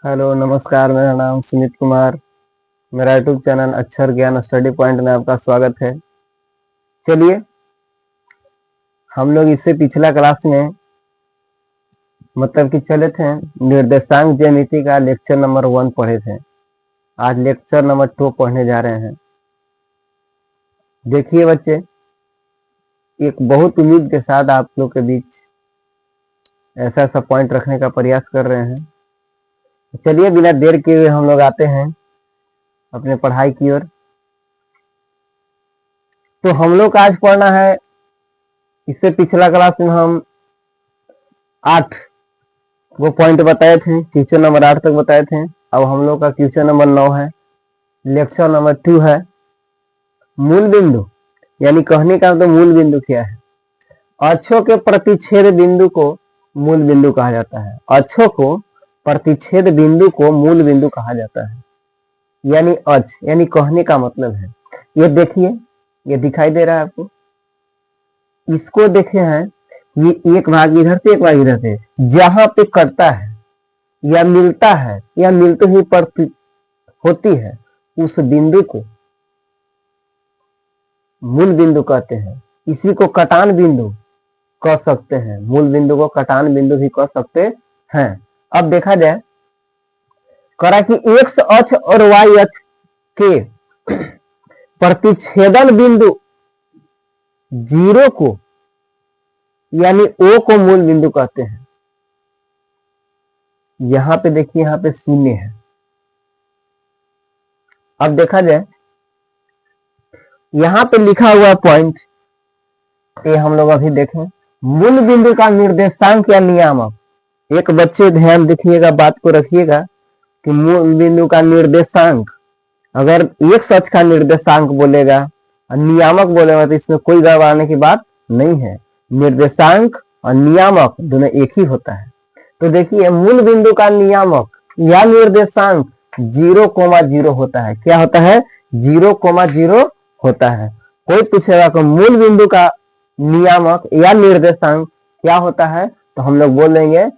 Hello नमस्कार, मेरा नाम सुमित कुमार। मेरा यूट्यूब चैनल अक्षर ज्ञान स्टडी पॉइंट में आपका स्वागत है। चलिए, हम लोग इससे पिछला क्लास में मतलब कि चले थे निर्देशांक ज्यामिति का लेक्चर नंबर 1 पढ़े थे। आज लेक्चर नंबर 2 पढ़ने जा रहे हैं। देखिए बच्चे, एक बहुत उम्मीद के साथ आप लोग के बीच ऐसा ऐसा पॉइंट रखने का प्रयास कर रहे हैं। चलिए, बिना देर किए हुए हम लोग आते हैं अपने पढ़ाई की ओर। तो हम लोग आज पढ़ना है, इससे पिछला क्लास में हम 8 वो पॉइंट बताए थे, क्वेश्चन नंबर 8 तक बताए थे। अब हम लोग का क्वेश्चन नंबर 9 है, लेक्चर नंबर 2 है मूल बिंदु। यानी कहने का तो मूल बिंदु क्या है? अक्षों के प्रतिच्छेद बिंदु को मूल बिंदु कहा जाता है। अक्षों को प्रतिच्छेद बिंदु को मूल बिंदु कहा जाता है। यानी अक्ष, यानी कहने का मतलब है, ये देखिए, ये दिखाई दे रहा है आपको, इसको देखे हैं, ये एक भाग इधर से एक भाग इधर से जहां पे कटता है या मिलता है या मिलते ही प्रतीत होती है, उस बिंदु को मूल बिंदु कहते हैं। इसी को कटान बिंदु कह सकते हैं। मूल बिंदु को कटान बिंदु भी कह सकते हैं। अब देखा जाए, करा कि एक्स अक्ष और वाई अक्ष के प्रतिच्छेदन बिंदु 0 को यानी O को मूल बिंदु कहते हैं। यहां पे देखिए, यहां पे शून्य है। अब देखा जाए, यहां पे लिखा हुआ पॉइंट, ये हम लोग अभी देखें, मूल बिंदु का निर्देशांक या नियामक। एक बच्चे ध्यान देखिएगा, बात को रखिएगा कि मूल बिंदु का निर्देशांक, अगर एक सच का निर्देशांक बोलेगा और नियामक बोलेगा तो इसमें कोई गड़बड़ाने की बात नहीं है। निर्देशांक और नियामक दोनों एक ही होता है। तो देखिए, मूल बिंदु का नियामक या निर्देशांक 0,0 होता है। क्या होता है? 0,0 होता है। कोई पूछेगा कि मूल बिंदु का नियामक या निर्देशांक क्या होता है, तो हम लोग बोल देंगे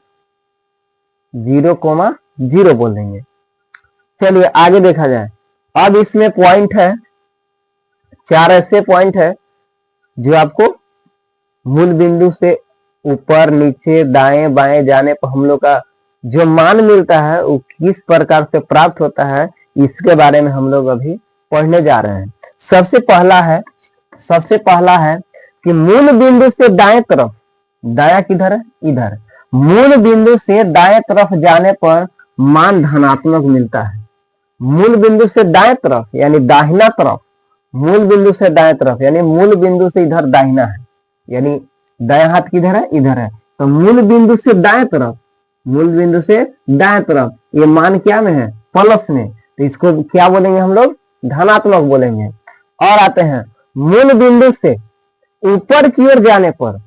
0,0 बोल देंगे। चलिए आगे देखा जाए। अब इसमें पॉइंट है, 4 ऐसे पॉइंट है जो आपको मूल बिंदु से ऊपर नीचे दाएं बाएं जाने पर हम लोग का जो मान मिलता है वो किस प्रकार से प्राप्त होता है, इसके बारे में हम लोग अभी पढ़ने जा रहे हैं। सबसे पहला है कि मूल बिंदु से दाएं तरफ, दाया किधर है? इधर। मूल बिंदु से दाएं तरफ जाने पर मान धनात्मक मिलता है। मूल बिंदु से दाएं तरफ यानी दाहिना तरफ, मूल बिंदु से दाएं तरफ यानी मूल बिंदु से इधर दाहिना है, यानी दायां हाथ किधर है? इधर है। तो मूल बिंदु से दाएं तरफ, मूल बिंदु से दाएं तरफ ये मान क्या में है? प्लस में। तो इसको क्या बोलेंगे हम लोग? धनात्मक बोलेंगे। और आते हैं, मूल बिंदु से ऊपर की ओर जाने पर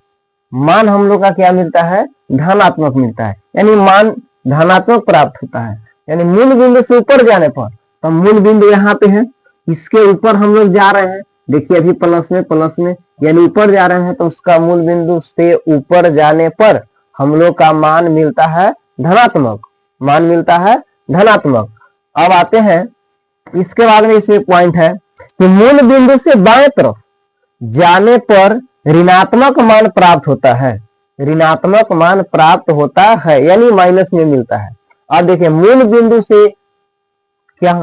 मान हम लोग का क्या मिलता है? धनात्मक मिलता है, यानी मान धनात्मक प्राप्त होता है। यानी मूल बिंदु से ऊपर जाने पर, तो मूल बिंदु यहाँ पे है, इसके ऊपर हम लोग जा रहे हैं। देखिए अभी प्लस में यानी ऊपर जा रहे हैं, तो उसका मूल बिंदु से ऊपर जाने पर हम लोग का मान मिलता है धनात्मक, मान मिलता है धनात्मक। अब आते हैं, इसके बाद में इसमें पॉइंट है कि मूल बिंदु से बाएं तरफ जाने पर ऋणात्मक मान प्राप्त होता है। ऋणात्मक मान प्राप्त होता है यानी माइनस में मिलता है। अब देखिए, मूल बिंदु से क्या,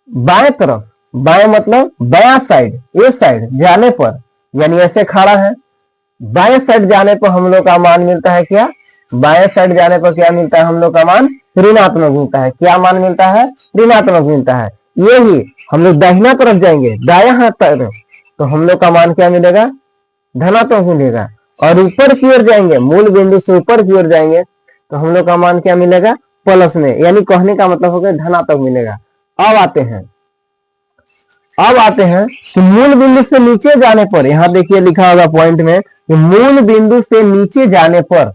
बाएं तरफ, बाएं मतलब बायां साइड, ए साइड जाने पर, यानी ऐसे खड़ा है, बाएं साइड जाने पर हम लोग का मान मिलता है क्या? बाएं साइड जाने पर क्या मिलता है? हम लोग का मान ऋणात्मक मिलता है। क्या मान मिलता है? ऋणात्मक मिलता है। यही हम लोग दाहिना तरफ जाएंगे, दायां हाथ तरफ, तो हम लोग का मान क्या मिलेगा? धनात्मक मिलेगा। और ऊपर की ओर जाएंगे, मूल बिंदु से ऊपर की ओर जाएंगे, तो हम लोग का मान क्या मिलेगा? प्लस में, यानी कहने का मतलब हो गया धनात्मक मिलेगा। अब आते हैं कि मूल बिंदु से नीचे जाने पर, यहां देखिए लिखा होगा पॉइंट में कि मूल बिंदु से नीचे जाने पर,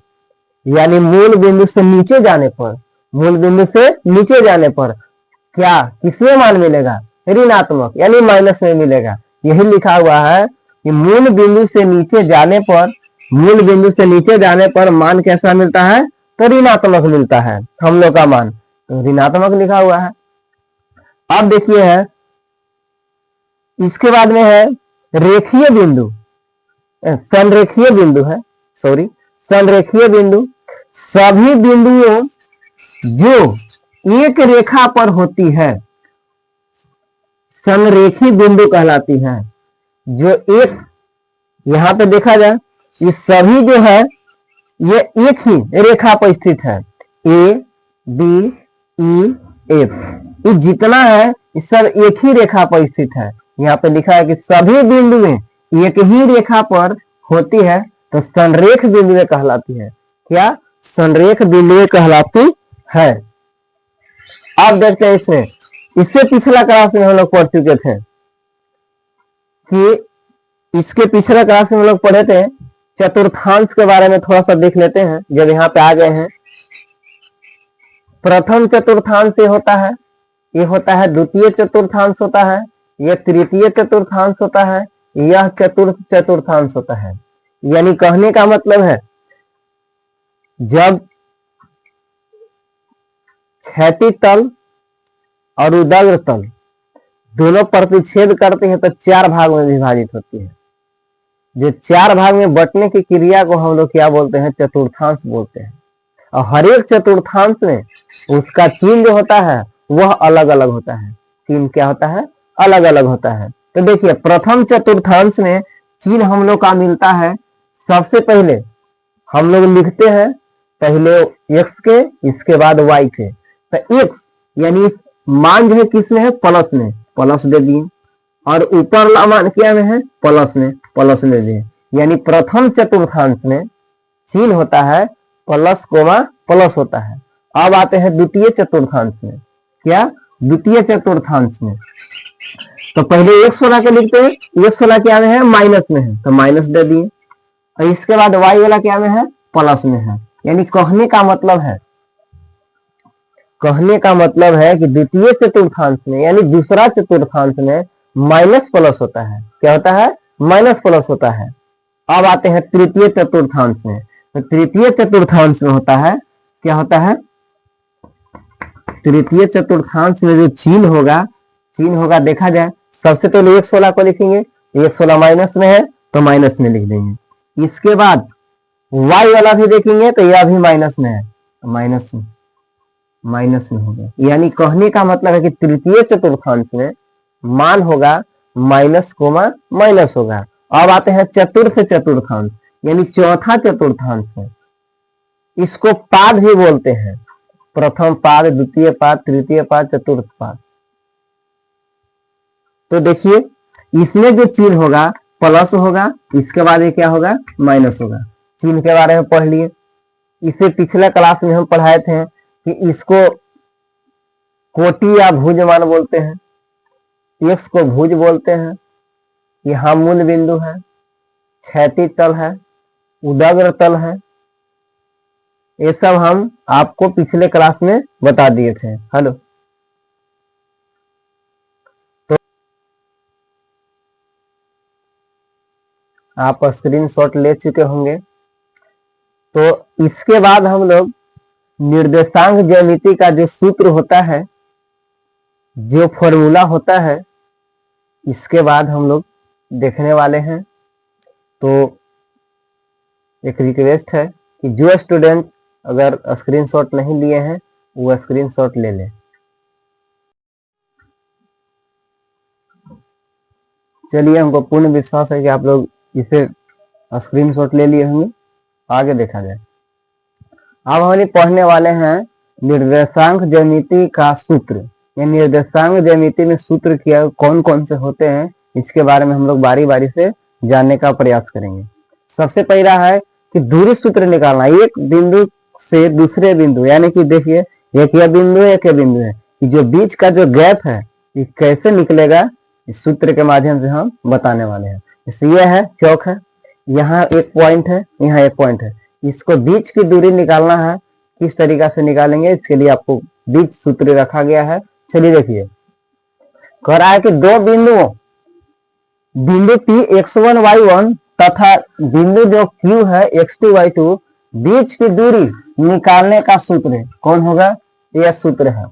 यानी मूल बिंदु से नीचे जाने पर, मूल बिंदु से नीचे जाने पर क्या किसमें मान मिलेगा? ऋणात्मक, यानी माइनस में मिलेगा। यही लिखा हुआ है कि मूल बिंदु से नीचे जाने पर, मूल बिंदु से नीचे जाने पर मान कैसा मिलता है? तो ऋणात्मक मिलता है हम लोग का मान, तो ऋणात्मक लिखा हुआ है। अब देखिए है इसके बाद में है रेखीय बिंदु, संरेखीय बिंदु है, सॉरी संरेखीय बिंदु सभी बिंदुओं जो एक रेखा पर होती है संरेखी बिंदु कहलाती है। जो एक यहां पे देखा जाए ये सभी जो है ये एक ही रेखा पर स्थित है, ए बी ई एफ, ये जितना है ये सब एक ही रेखा पर स्थित है। यहाँ पे लिखा है कि सभी बिंदुएं एक ही रेखा पर होती है तो संरेख बिंदुएं कहलाती है। क्या? संरेख बिंदुएं कहलाती है। अब देखते हैं इसमें, इससे पिछला क्लास में हम लोग पढ़ चुके थे कि इसके पिछले क्लास में हम लोग पढ़े थे चतुर्थांश के बारे में, थोड़ा सा देख लेते हैं जब यहाँ पे आ गए हैं। प्रथम चतुर्थांश ये होता है, ये होता है द्वितीय चतुर्थांश होता है, यह तृतीय चतुर्थांश होता है, यह चतुर्थ चतुर्थांश होता है। यानी कहने का मतलब है जब क्षैतिज तल और उदग्र तल दोनों प्रतिच्छेद करते हैं तो चार भाग में विभाजित होती है। जो चार भाग में बंटने की क्रिया को हम लोग क्या बोलते हैं? चतुर्थांश बोलते हैं। और हर एक चतुर्थांश में उसका चिन्ह जो होता है वह अलग अलग होता है। चिन्ह क्या होता है? अलग अलग होता है। तो देखिए प्रथम चतुर्थांश में चिन्ह हम लोग का मिलता है, सबसे पहले हम लोग लिखते हैं पहले x के, इसके बाद y के। तो x यानी मान जो है किसमें है? प्लस में, प्लस दे दिए, और ऊपर ला मान क्या में है? प्लस में, प्लस में दिए। यानी प्रथम चतुर्थांश में चिन्ह होता है प्लस कोमा प्लस होता है। अब आते हैं द्वितीय चतुर्थांश में। क्या? द्वितीय चतुर्थांश में तो पहले x वाला के लिखते हैं, x वाला क्या में है? माइनस में है तो माइनस दे दिए, और इसके बाद y वाला क्या में है? प्लस में है। यानी कहने का मतलब है कि द्वितीय चतुर्थांश में यानी दूसरा चतुर्थांश में माइनस प्लस होता है। क्या होता है? माइनस प्लस होता है। अब आते हैं तृतीय चतुर्थांश में। तो तृतीय चतुर्थांश में होता है, क्या होता है? तृतीय चतुर्थांश में जो चिन्ह होगा देखा जाए, सबसे पहले x वाला को लिखेंगे, x वाला माइनस में है तो माइनस में लिख देंगे। इसके बाद y वाला भी देखेंगे तो यह भी माइनस में है तो माइनस में हो गया। यानी कहने का मतलब है कि तृतीय चतुर्थांश में मान होगा माइनस कोमा माइनस होगा। अब आते हैं चतुर्थ चतुर्थांश यानी चौथा चतुर्थांश है। इसको पाद भी बोलते हैं, प्रथम पाद, द्वितीय पाद, तृतीय पाद, चतुर्थ पाद। तो देखिए इसमें जो चिन्ह होगा प्लस होगा, इसके बाद ये क्या होगा? माइनस होगा। चिन्ह के बारे में पढ़ लिए। इसे पिछले क्लास में हम पढ़ाए थे कि इसको कोटि या भुजमान बोलते हैं, x को भुज बोलते हैं, यहाँ मूल बिंदु है, क्षैतिज तल है, उदग्र तल है। ये सब हम आपको पिछले क्लास में बता दिए थे। हेलो, तो आप स्क्रीनशॉट ले चुके होंगे। तो इसके बाद हम लोग निर्देशांक ज्यामिति का जो सूत्र होता है, जो फॉर्मूला होता है, इसके बाद हम लोग देखने वाले हैं। तो एक रिक्वेस्ट है कि जो स्टूडेंट अगर स्क्रीनशॉट नहीं लिए हैं वो स्क्रीनशॉट ले लें। चलिए, हमको पूर्ण विश्वास है कि आप लोग इसे स्क्रीनशॉट ले लिए होंगे। आगे देखा जाए। अब हम पढ़ने वाले हैं निर्देशांक ज्यामिति का सूत्र। या निर्देशांक ज्यामिति में सूत्र क्या कौन कौन से होते हैं, इसके बारे में हम लोग बारी बारी से जानने का प्रयास करेंगे। सबसे पहला है कि दूरी सूत्र निकालना। एक बिंदु से दूसरे बिंदु, यानी कि देखिए एक यह बिंदु है, एक यह बिंदु है, कि जो बीच का जो गैप है ये कैसे निकलेगा, इस सूत्र के माध्यम से हम बताने वाले हैं। इसलिए है चौक है, यहाँ एक पॉइंट है, यहाँ एक पॉइंट है, इसको बीच की दूरी निकालना है। किस तरीका से निकालेंगे, इसके लिए आपको बीच सूत्र रखा गया है। चलिए देखिए, कह रहा है कि दो बिंदुओं, बिंदु P x1 y1 तथा बिंदु जो Q है x2 y2, बीच की दूरी निकालने का सूत्र कौन होगा, यह सूत्र है।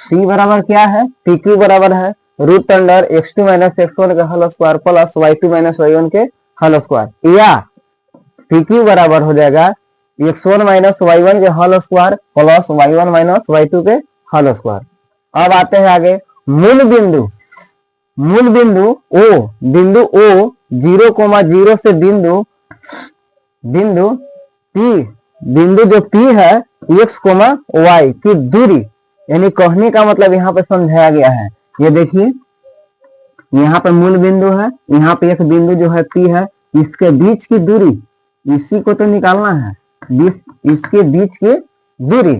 P बराबर क्या है, PQ बराबर है root under x2 minus x1 के whole square plus y2 minus y1 के होल स्क्वायर, या PQ बराबर हो जाएगा x1 माइनस y1 के whole square plus y1 minus y2 के होल स्क्वायर। अब आते हैं आगे मूल बिंदु O, बिंदु O 0,0 से बिंदु P, बिंदु जो P है x, y की दूरी, यानी कहने का मतलब यहाँ पे समझाया गया है। ये देखिए यहाँ पे मूल बिंदु है, यहाँ पे एक बिंदु जो है P है, इसके बीच की दूरी, इसी को तो निकालना है, इसके बीच की दूरी।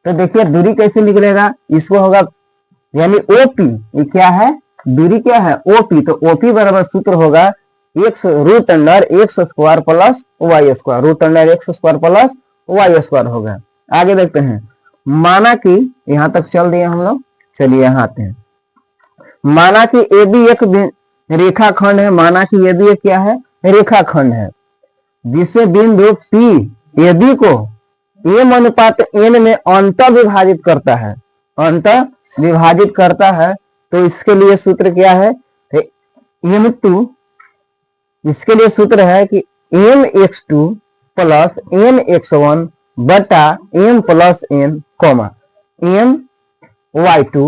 तो देखिए दूरी कैसे निकलेगा, इसको होगा यानी OP, ये क्या है, दूरी क्या है OP, तो OP बराबर सूत्र होगा x root under X square plus Y square, root under X square plus Y square होगा। आगे देखते हैं, माना कि यहां तक चल दिए हम लोग, चलिए यहाँ आते हैं। माना कि AB एक रेखाखंड है, माना कि AB एक क्या है, रेखाखंड है, जिसे बिंदु P AB को m अनुपात n में अंतः विभाजित करता है, अंतः विभाजित करता है। तो इसके लिए सूत्र क्या है, m2, इसके लिए सूत्र है कि mx2 प्लस nx1 बटा m plus n, my2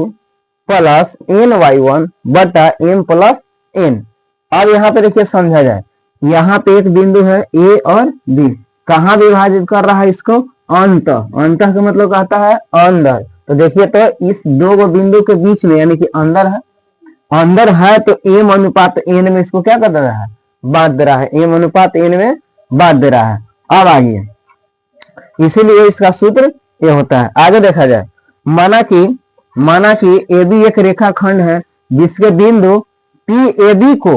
plus ny1 बटा m प्लस n। अब यहाँ पे देखिए समझा जाए, यहाँ पे एक बिंदु है A और B, कहाँ विभाजित कर रहा है इसको, अंतः, अंतः का मतलब कहता है अंदर। तो देखिए तो इस दो बिंदु के बीच में यानी कि अंदर है तो m अनुपात n में इसको क्या कर दे रहा है, बांट दे रहा है, m अनुपात n में बांट दे रहा है। अब आइए, इसीलिए इसका सूत्र ये होता है। आगे देखा जाए, माना कि AB एक रेखाखंड है जिसके बिंदु PAB को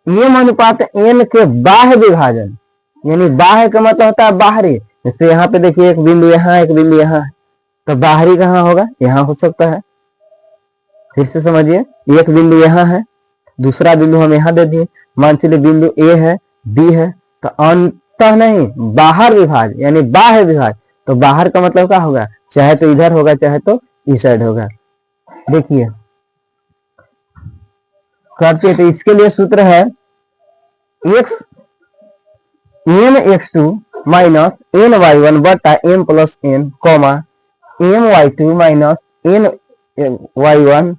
m अनुपात n के बाह्य विभाजन, यानी बाह्य का मतलब होता है बाहरी, जैसे यहाँ पे देखिए एक बिंदु यहाँ, एक बिंदु यहाँ है, तो बाहरी कहाँ होगा, यहाँ हो सकता है। फिर से समझिए, एक बिंदु यहाँ है, दूसरा बिंदु हम यहाँ दे दिए, मान चलिए बिंदु A है, B है, तो अंतः नहीं बाहर विभाज यानी बाह्य विभाज, तो बाहर का मतलब क्या होगा, चाहे तो इधर होगा चाहे तो इस साइड होगा। देखिए करते, तो इसके लिए सूत्र है mx2 माइनस ny1 बटा m plus n, my2 minus ny1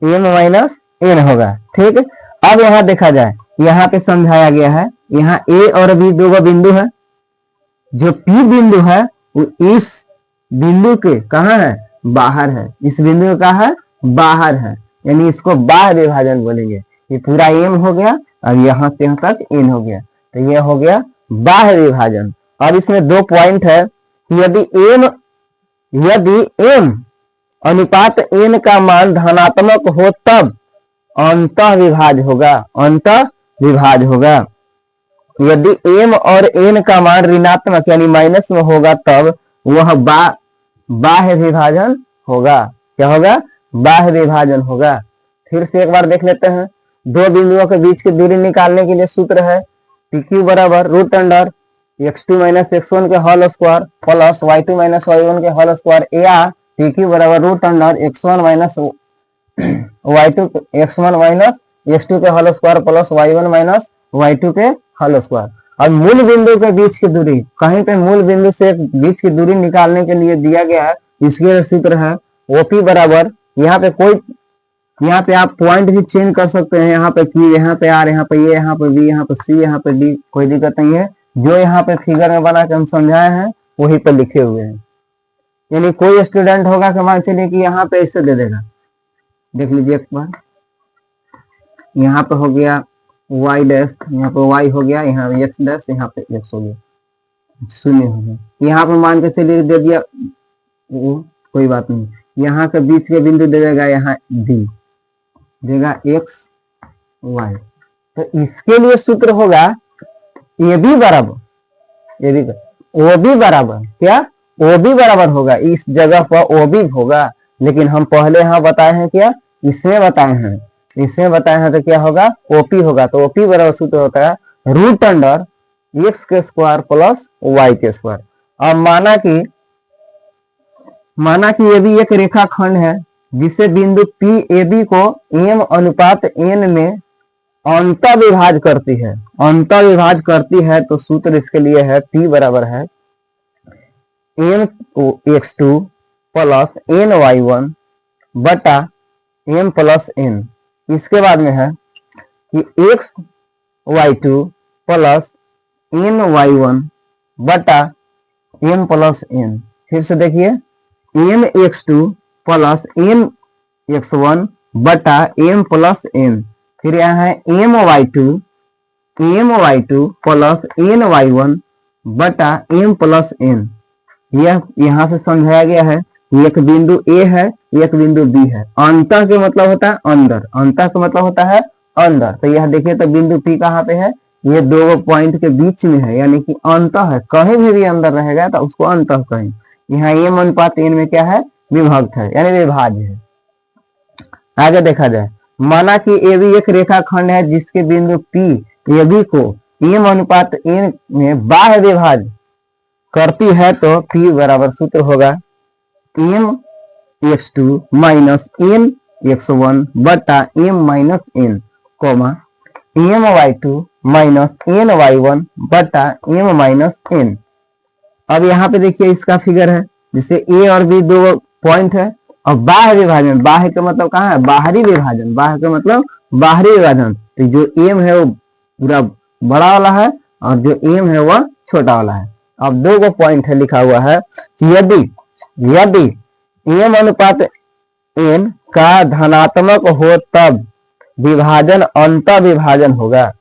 m minus n होगा। ठीक है, अब यहाँ देखा जाए, यहाँ पे समझाया गया है, यहाँ A और B दो बिंदु है, जो P बिंदु है वो इस बिंदु के कहाँ है, बाहर है, इस बिंदु का कहाँ है, बाहर है, यानी इसको बाह्य विभाजन बोलेंगे। ये पूरा m हो गया, अब यहाँ से यहाँ तक n हो गया, तो ये हो गया बाह्य विभाजन। अब इसमें दो पॉइंट है कि यदि m अनुपात n का मान धनात्मक हो तब अंतः विभाज होगा, अंतः विभाज होगा। यदि m और n का मान ऋणात्मक यानी माइनस में होगा तब वह बाह्य विभाजन होगा। क्या होगा, बाह्य विभाजन होगा। फिर से एक बार देख लेते हैं, दो बिंदुओं के बीच की दूरी निकालने के लिए सूत्र है PQ बराबर root under x2 minus x1 के whole square plus y2 minus y1 के होल स्क्वायर, या PQ बराबर root under x1 minus x2 के whole square plus y1 minus y2 के होल स्क्वायर। अब मूल बिंदु के बीच की दूरी, कहीं पे मूल बिंदु से बीच की दूरी निकालने के लिए दिया गया है, इसके सूत्र है OP बराबर, यहाँ पे आप पॉइंट भी चेंज कर सकते हैं, यहाँ पे Q, यहाँ पे R, यहाँ पे A, यहाँ पे B, यहाँ पे C, यहाँ पे D, कोई दिक्कत नहीं है। जो यहाँ पे फिगर में बना के हम समझाए हैं वही पे लिखे हुए हैं। यानी कोई स्टूडेंट होगा कि मान चलिए कि यहाँ पे ऐसे दे देगा, देख लीजिए एक बार, यहाँ पे हो गया y डैश, यहाँ पे y हो गया, यहाँ पे x डैश, यहाँ पे x हो गया, शून्य हो गया। यहाँ पे मान के चलिए दे दिया, कोई बात नहीं, यहाँ के बीच के बिंदु दे देगा, यहाँ D देगा x y। तो इसके लिए सूत्र होगा AB बराबर, OB बराबर क्या, OB बराबर होगा, इस जगह पर OB होगा, लेकिन हम पहले यहाँ बताए हैं क्या, इसमें बताए हैं तो क्या होगा, OP होगा। तो OP बराबर सूत्र होता है रूट अंडर x के स्क्वायर प्लस y के स्क्वायर। अब माना कि ये भी एक रेखाखंड है जिसे बिंदु पी ए बी को एम अनुपात एन में अंतःविभाज करती है। अंतःविभाज करती है तो सूत्र इसके लिए है P बराबर है M x two plus N Y one बटा एम प्लस एन। इसके बाद में है कि X Y two plus N Y one बटा एम प्लस एन। फिर से देखिए M x two plus N x one बटा एम प्लस एन। फिर यहाँ है M Y two plus N Y one बटा एम प्लस एन। यह यहाँ से समझाया गया है एक बिंदु ए है एक बिंदु बी है। अंतः के मतलब होता है अंदर, अंतः का मतलब होता है अंदर। तो यह देखिए तो बिंदु पी कहाँ पे है, ये दो पॉइंट के बीच में है, यानी कि अंतः है। कहीं भी अंदर रहेगा तो उसको अंतः कहें। यहाँ एम अनुपात एन में क्या है, विभक्त है यानी विभाज्य है। आगे देखा जाए, माना कि ए बी एक रेखाखंड है जिसके बिंदु पी ए बी को एम अनुपात एन में बाह्य विभाज्य करती है तो P बराबर सूत्र होगा m x two minus n x one बटा m minus n comma m Y two minus n Y one बटा एम माइनस एन। अब यहाँ पे देखिए इसका फिगर है, जिसे ए और बी दो पॉइंट है और बाह्य विभाजन, बाह्य का मतलब कहाँ है, बाहरी विभाजन, बाह्य का मतलब बाहरी विभाजन। तो जो एम है वो पूरा बड़ा वाला है और जो एम है वह छोटा वाला है। अब दो गो पॉइंट है, लिखा हुआ है कि यदि एम अनुपात एन का धनात्मक हो तब विभाजन अंतः विभाजन होगा।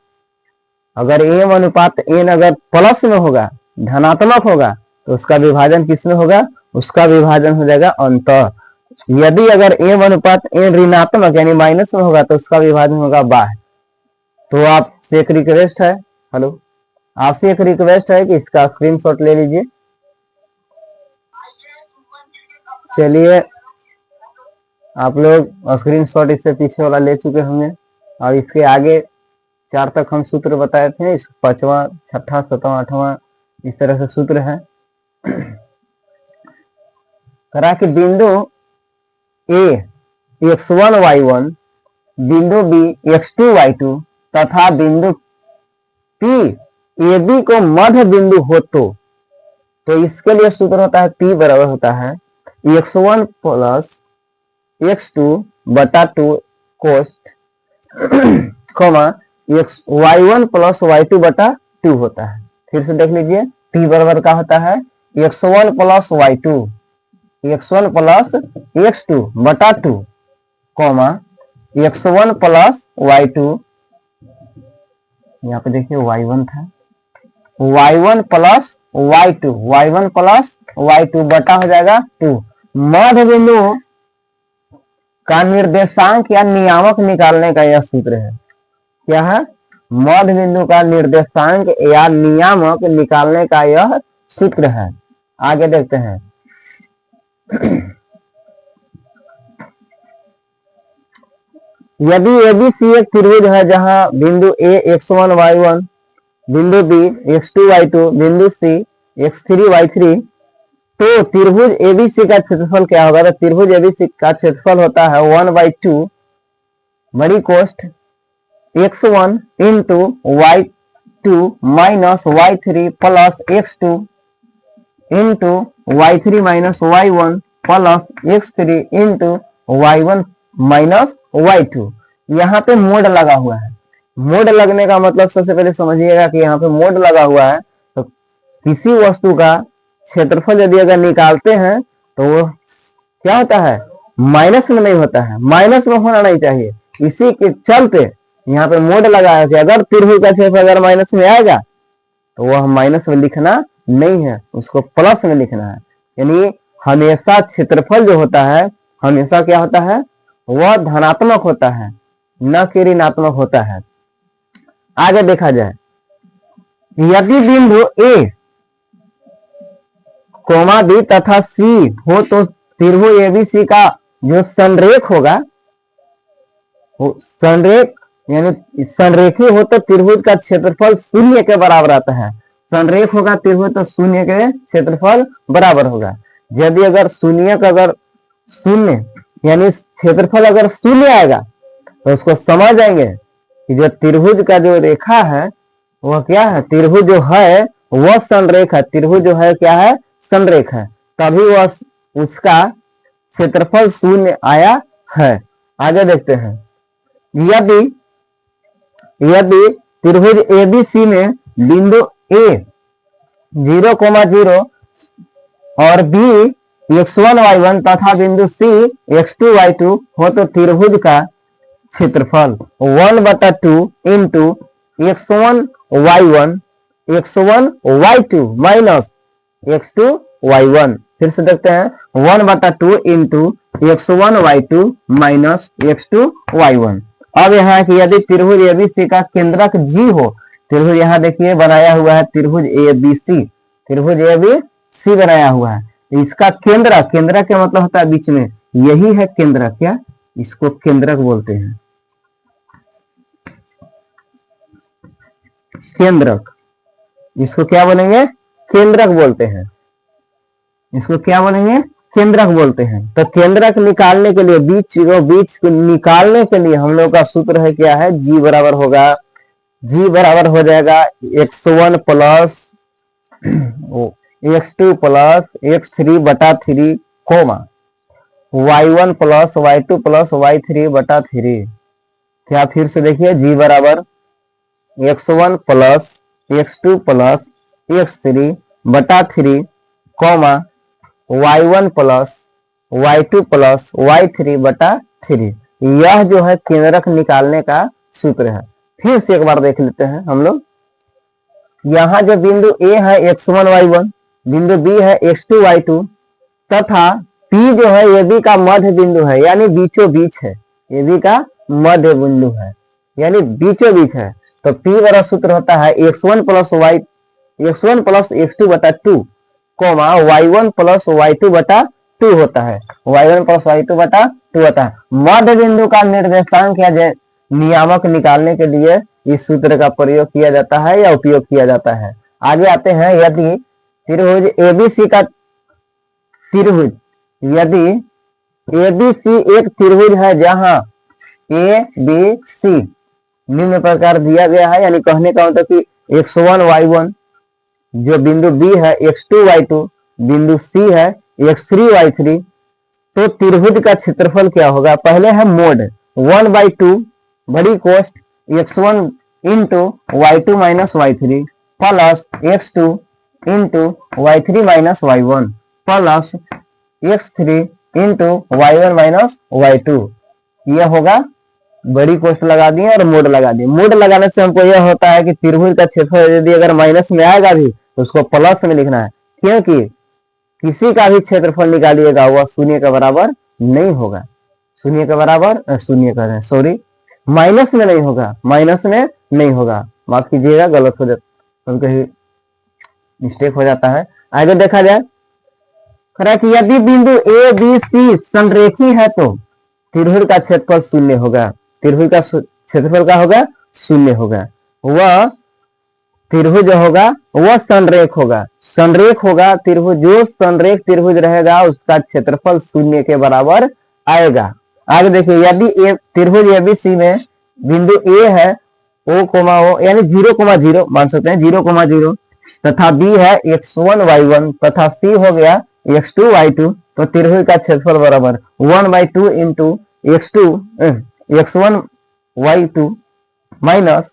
अगर एम अनुपात एन अगर प्लस में होगा, धनात्मक होगा, तो उसका विभाजन किसमें होगा, उसका विभाजन हो जाएगा अंतः। यदि अगर एम अनुपात एन ऋणात्मक यानी माइनस में होगा तो उसका विभाजन होगा बाह्य। तो आपसे एक रिक्वेस्ट है, हेलो, आपसे एक रिक्वेस्ट है कि इसका स्क्रीनशॉट ले लीजिए। चलिए आप लोग स्क्रीनशॉट इससे पीछे वाला ले चुके होंगे और इसके आगे 4 तक हम सूत्र बताए थे। इस 5वां 6वां 7वां 8वां इस तरह से सूत्र है। करा कि बिंदु ए x1 y1, बिंदु बी x2 y2 तथा बिंदु पी ए बी को मध्य बिंदु हो तो इसके लिए सूत्र होता है P बराबर होता है x1 प्लस x2 बटा 2 कोष्ठ कोमा y1 प्लस y2 बटा 2 होता है। फिर से देख लीजिए P बराबर का होता है x1 plus y2, x1 plus x2 बटा 2 कोमा x1 प्लस y2, यहाँ पे देखिए y1 था, y1 plus y2, y1 plus y2 बटा हो जाएगा 2। मध्य बिंदु का निर्देशांक या नियामक निकालने का यह सूत्र है। क्या है, मध्य बिंदु का निर्देशांक या नियामक निकालने का यह सूत्र है। आगे देखते हैं। यदि ABC एक त्रिभुज है जहां बिंदु A x1 y1, बिंदु B x2 y2, बिंदु C x3 y3, तो त्रिभुज ABC का क्षेत्रफल क्या होगा, तो त्रिभुज ABC का क्षेत्रफल होता है 1/2 बड़ी कोष्ठ x1 into y2 minus y3 plus x2 into y3 minus y1 plus x3 into y1 minus y2। यहाँ पे मोड लगा हुआ है। मोड लगने का मतलब सबसे पहले समझिएगा कि यहाँ पे मोड लगा हुआ है तो किसी वस्तु का क्षेत्रफल यदि अगर निकालते हैं तो वो क्या होता है, माइनस में नहीं होता है, माइनस में होना नहीं चाहिए। इसी के चलते यहाँ पे मोड लगा है कि अगर त्रिभुज का क्षेत्रफल अगर माइनस में आएगा तो वह माइनस में लिखना नहीं है, उसको प्लस में लिखना है। यानी हमेशा क्षेत्रफल जो होता है हमेशा क्या होता है, वह धनात्मक होता है, न कि ऋणात्मक होता है। आगे देखा जाए, यदि बिंदु ए कोमा बी तथा सी हो तो त्रिभुज एबीसी का जो संरेख होगा, संरेख यानी संरेखी हो तो त्रिभुज का क्षेत्रफल 0 के बराबर आता है। संरेख होगा त्रिभुज तो शून्य के क्षेत्रफल बराबर होगा। यदि अगर शून्य का अगर शून्य यानी क्षेत्रफल अगर शून्य आएगा तो उसको समझ जाएंगे कि जो त्रिभुज का जो रेखा है वह क्या है, त्रिभुज जो है वह संरेख है, त्रिभुज जो है क्या है, संरेख है, तभी वह उसका क्षेत्रफल शून्य आया है। आगे देखते हैं, यदि यदि त्रिभुज एबीसी में बिंदु ए 0,0 और बी x1 y1 तथा बिंदु सी x2 y2 हो तो त्रिभुज का क्षेत्रफल 1/2 into x1 y1 x1 y2 minus x2 y1। फिर से देखते हैं, 1/2 into x1 y2 minus x2 y1। अब यहाँ की यदि त्रिभुज एबीसी का केंद्रक जी हो, त्रिभुज यहाँ देखिए बनाया हुआ है त्रिभुज एबीसी, त्रिभुज एबीसी बनाया हुआ है, इसका केंद्रक, केंद्रक का मतलब होता है बीच में, यही है केंद्रक, क्या इसको केंद्रक बोलते हैं, केंद्रक, इसको क्या बोलेंगे, केंद्रक बोलते हैं, इसको क्या बोलेंगे, केंद्रक बोलते हैं। तो केंद्रक निकालने के लिए बीच को निकालने के लिए हम लोग का सूत्र है क्या है, जी बराबर होगा, जी बराबर हो जाएगा x1 plus x2 plus x3/3 comma y1 plus y2 plus y3/3। क्या फिर से देखिए, जी बराबर x1 plus x2 plus x3/3 comma y1 plus y2 plus y3/3। यह जो है केंद्रक निकालने का सूत्र है। फिर से एक बार देख लेते हैं हम लोग, यहाँ जो बिंदु A है x1 y1, बिंदु B है x2 y2 तथा P जो है ये B का मध्य बिंदु है, यानी बीचों बीच है, ये B का मध्य बिंदु है यानी बीचों बीच है। तो P वाला सूत्र होता है x1 plus x2/2 coma y1 plus y2/2 होता है, y1 प्लस y2/2 होता है। मध्य बिंदु का निर्देशांक या नियामक निकालने के लिए इस सूत्र का प्रयोग किया जाता है या उपयोग किया जाता है। आगे आते हैं, यदि त्रिभुज एबीसी का त्रिभुज, यदि एबीसी एक त्रिभुज है जहां ए बी सी निम्न प्रकार दिया गया है, यानी कहने का मतलब कि x1 y1 जो बिंदु B है x2 y2 बिंदु C है x3 y3, तो त्रिभुज का क्षेत्रफल क्या होगा, पहले है मोड 1/2 बड़ी कोष्ट x1 into y2 minus y3 plus x2 into y3 minus y1 plus x3 into y1 minus y2। यह होगा, बड़ी कोष्ट लगा दिए और मोड लगा दिए। मोड लगाने से हमको यह होता है कि त्रिभुज का क्षेत्रफल यदि अगर माइनस में आएगा भी तो उसको प्लस में लिखना है, क्योंकि किसी का भी क्षेत्रफल निकालिएगा वह शून्य के बराबर नहीं होगा, शून्य के बराबर शून्य कर रहे हैं, सॉरी माइनस में नहीं होगा, माइनस में नहीं होगा, माफ कीजिएगा गलत हो जाता, कहीं मिस्टेक हो जाता है। आगे देखा जाए, कि यदि बिंदु ए बी सी संरेखी है तो त्रिभुज का क्षेत्रफल शून्य होगा, त्रिभुज का क्षेत्रफल का होगा शून्य होगा, वह त्रिभुज होगा वह संरेख होगा, संरेख होगा त्रिभुज, जो संरेख त्रिभुज रहेगा उसका क्षेत्रफल शून्य के बराबर आएगा। आगे देखिए, यदि त्रिभुज एबीसी में बिंदु ए है o, यानी 0,0 मान सकते हैं 0,0 तथा B है x1 y1 तथा C हो गया x2 y2, तो त्रिभुज का क्षेत्रफल बराबर 1/2 into x1 y2 minus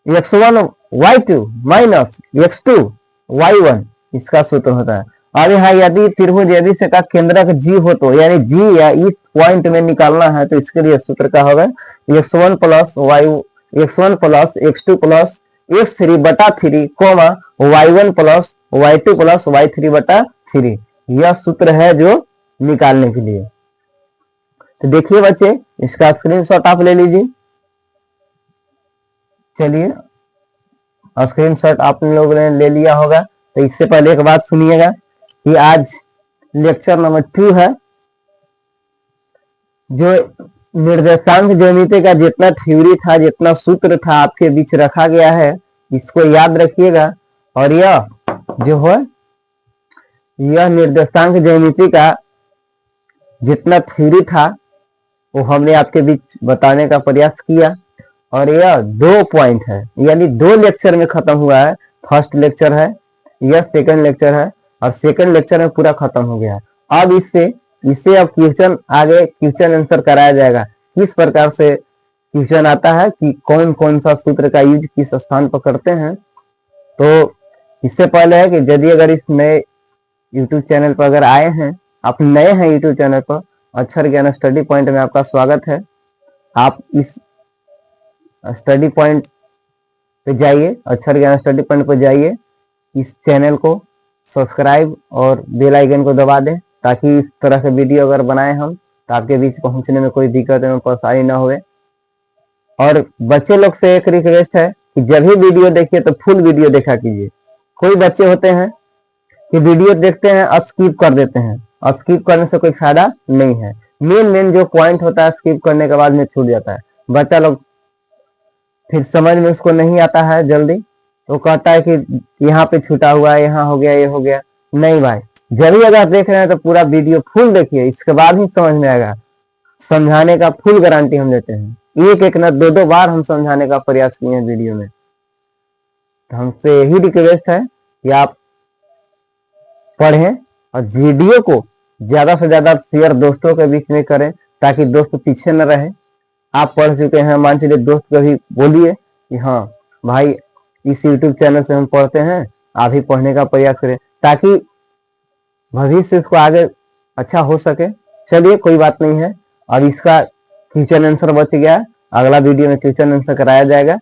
x1 y2 minus x2 y1, इसका सूत्र होता है। और यहाँ यदि त्रिभुज एबीसी का केंद्रक जी हो तो, यानी जी या इस पॉइंट में निकालना है तो इसके लिए सूत्र क्या होगा, x1 plus x2 plus x3/3 comma y1 plus y2 plus y3/3। यह सूत्र है जो निकालने के लिए। तो देखिए बच्चे, इसका स्क्रीनशॉट आप ले लीजिए। चलिए, स्क्रीनशॉट आप लोगों ने ले लिया होगा। तो इससे पहले एक बात सुनिएगा कि आज लेक्चर नंबर 2 है, जो निर्देशांक ज्यामिति का जितना थ्योरी था, जितना सूत्र था आपके बीच रखा गया है, इसको याद रखिएगा और यह जो है यह निर्देशांक ज्यामिति का जितना थ्योरी था वो हमने आपके बीच बताने का प्रयास किया। और यह 2 पॉइंट है, यानी 2 लेक्चर में खत्म हुआ है। फर्स्ट लेक्चर है, यह सेकंड लेक्चर है, और सेकंड लेक्चर में पूरा खत्म हो गया। अब इससे अब क्वेश्चन आगे क्वेश्चन आंसर कराया जाएगा, किस प्रकार से क्वेश्चन आता है कि कौन कौन सा सूत्र का यूज किस स्थान पर करते हैं। तो इससे पहले है कि यदि अगर इस नए यूट्यूब चैनल पर अगर आए हैं, आप नए हैं यूट्यूब चैनल पर, अक्षर ज्ञान स्टडी पॉइंट में आपका स्वागत है। आप इस स्टडी पॉइंट पे जाइए, अक्षर ज्ञान स्टडी पॉइंट पर जाइए, इस चैनल को सब्सक्राइब और बेल आइकन को दबा दें, ताकि इस तरह से वीडियो अगर बनाए हम तो आपके बीच पहुंचने में कोई दिक्कत एवं परेशानी ना हुए। और बच्चे लोग से एक रिक्वेस्ट है कि जब भी वीडियो देखिए तो फुल वीडियो देखा कीजिए। कोई बच्चे होते हैं कि वीडियो देखते हैं और स्किप कर देते हैं, और स्किप करने से कोई फायदा नहीं है। मेन जो पॉइंट होता है स्किप करने के बाद में छूट जाता है, बच्चा लोग फिर समझ में उसको नहीं आता है जल्दी, तो कहता है कि यहाँ पे छूटा हुआ है, यहाँ हो गया, ये हो गया। नहीं भाई, जब भी अगर देख रहे हैं तो पूरा वीडियो फुल देखिए, इसके बाद ही समझ में आएगा। समझाने का फुल गारंटी हम देते हैं, एक न 2 बार हम समझाने का प्रयास किए हैं वीडियो में। तो हमसे यही रिक्वेस्ट है कि आप पढ़ें और वीडियो को ज्यादा से ज्यादा शेयर दोस्तों के बीच में करें, ताकि दोस्त पीछे न रहे। आप पढ़ चुके हैं, मान चलिए दोस्त को भी बोलिए कि हाँ भाई इस YouTube चैनल से हम पढ़ते हैं, आप भी पढ़ने का प्रयास करें, ताकि भविष्य उसको आगे अच्छा हो सके। चलिए कोई बात नहीं है, और इसका क्वेश्चन आंसर बच गया, अगला वीडियो में क्वेश्चन आंसर कराया जाएगा।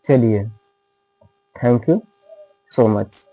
चलिए, थैंक यू सो मच।